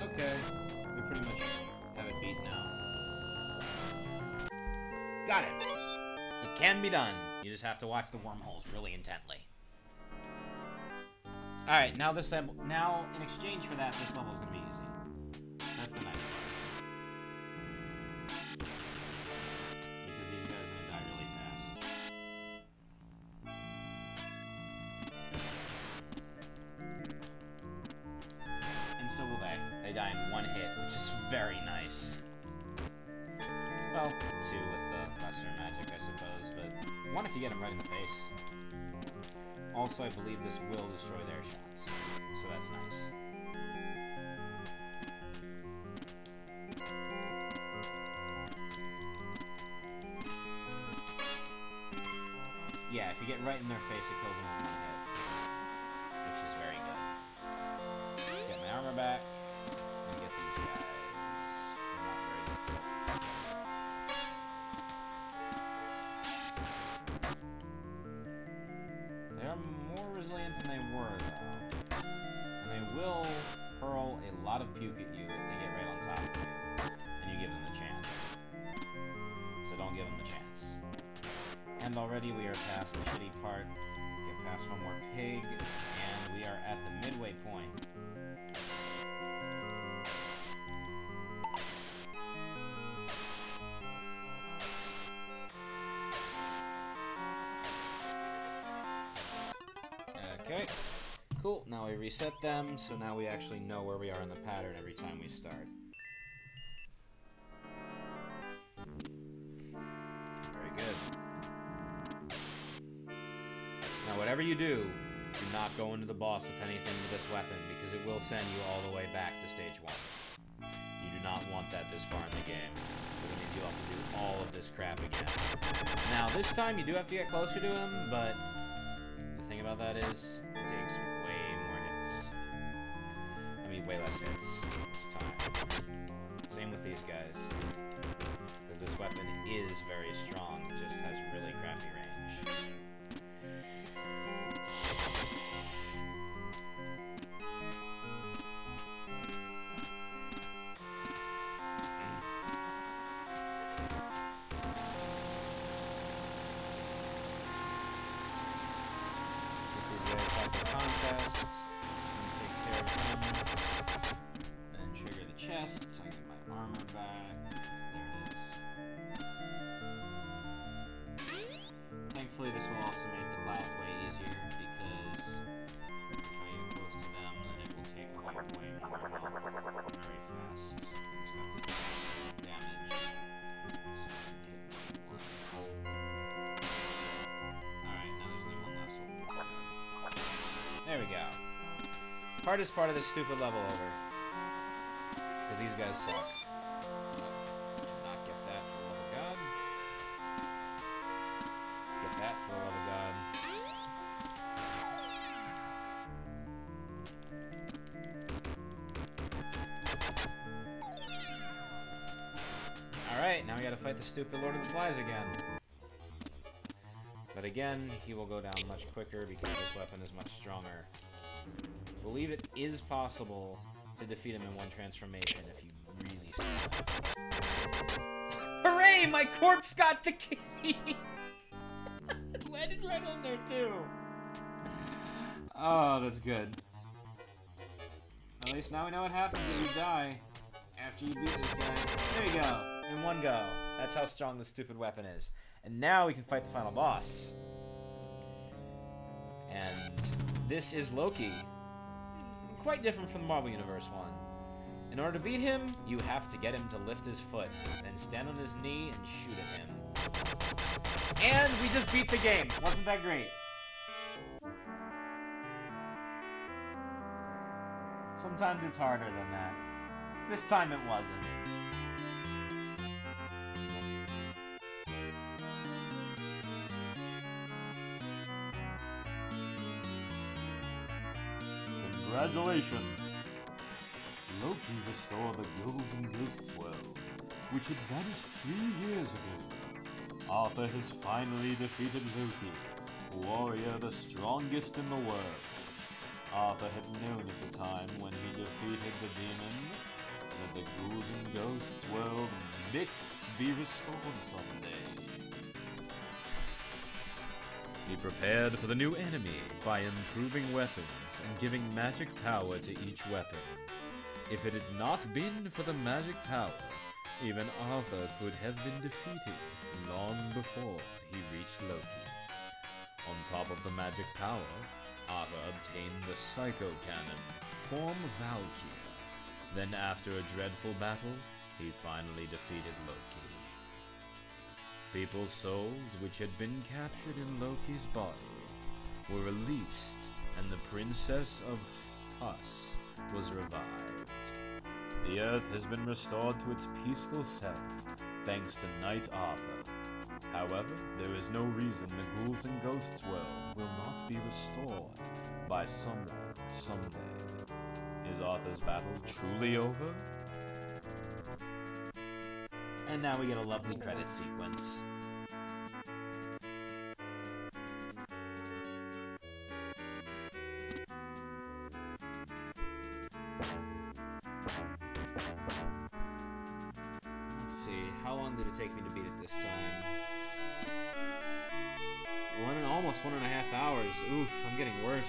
Okay, we pretty much have it beat now. Got it! It can be done. You just have to watch the wormholes really intently. Alright, now this level, now in exchange for that, this level's gonna be easy. That's the nice part. Because these guys are gonna die really fast. And so will they. They die in one hit, which is very nice. Well, two with the lesser magic, I suppose, but one if you get them right in the face. Also, I believe this will destroy their shots, so that's nice. Yeah, if you get right in their face, it kills them with one hit, which is very good. Get my armor back, and get these guys. They're not very difficult. They are more resilient than they were, though. And they will hurl a lot of puke at you if they get right on top of you, and you give them the chance. So don't give them the chance. And already we are past the shitty part. Get past one more pig, and we are at the midway point. Okay, cool. Now we reset them, so now we actually know where we are in the pattern every time we start. Very good. Now whatever you do not go into the boss with anything with this weapon, because it will send you all the way back to stage 1. You do not want that this far in the game. It means you'll have to do all of this crap again. Now this time you do have to get closer to him, but the thing about that is, it takes way more hits. I mean, way less hits this time. Same with these guys. Because this weapon is very strong, it just has really crappy range. contest. And take care of him. Then trigger the chest so I get my armor back. There it is. Thankfully, this will also make the clouds way easier because if I get close to them, then it will take away way more health very fast. It's got some damage. Alright, now there's only one last one. There we go. Hardest part of this stupid level over. Because these guys suck. Not get that for the love of God. Get that for the love of God. Alright, now we gotta fight the stupid Lord of the Flies again. But again, he will go down much quicker because this weapon is much stronger. I believe it is possible to defeat him in one transformation if you really start. Hooray! My corpse got the key! It landed right on there too! Oh, that's good. At least now we know what happens if you die after you beat this guy. There you go! In one go. That's how strong this stupid weapon is. And now we can fight the final boss. And this is Loki. Quite different from the Marvel Universe one. In order to beat him, you have to get him to lift his foot, then stand on his knee and shoot at him. And we just beat the game. Wasn't that great? Sometimes it's harder than that. This time it wasn't. Congratulations! Loki restored the Ghouls and Ghosts world, which had vanished 3 years ago. Arthur has finally defeated Loki, warrior the strongest in the world. Arthur had known at the time when he defeated the demon that the Ghouls and Ghosts world might be restored someday. He prepared for the new enemy by improving weapons and giving magic power to each weapon. If it had not been for the magic power, even Arthur could have been defeated long before he reached Loki. On top of the magic power, Arthur obtained the Psycho Cannon, form Valkyr. Then after a dreadful battle, he finally defeated Loki. People's souls, which had been captured in Loki's body, were released, and the Princess of Hus was revived. The Earth has been restored to its peaceful self, thanks to Knight Arthur. However, there is no reason the Ghouls and Ghosts world will not be restored by someone someday. Is Arthur's battle truly over? And now we get a lovely credit sequence. Let's see, how long did it take me to beat it this time? Almost 1.5 hours. Oof, I'm getting worse.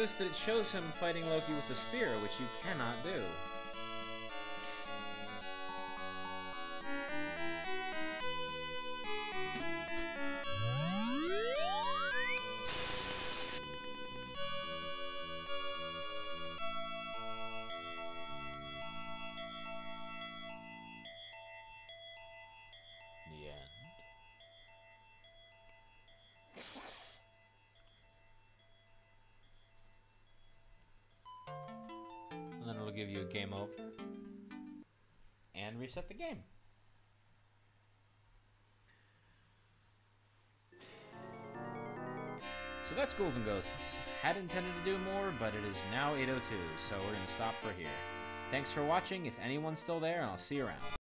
notice that it shows him fighting Loki with the spear, which you cannot do. The end. And then it'll give you a game over. And reset the game. So that's Ghouls and Ghosts. Had intended to do more, but it is now 8:02, so we're going to stop for here. Thanks for watching, if anyone's still there, and I'll see you around.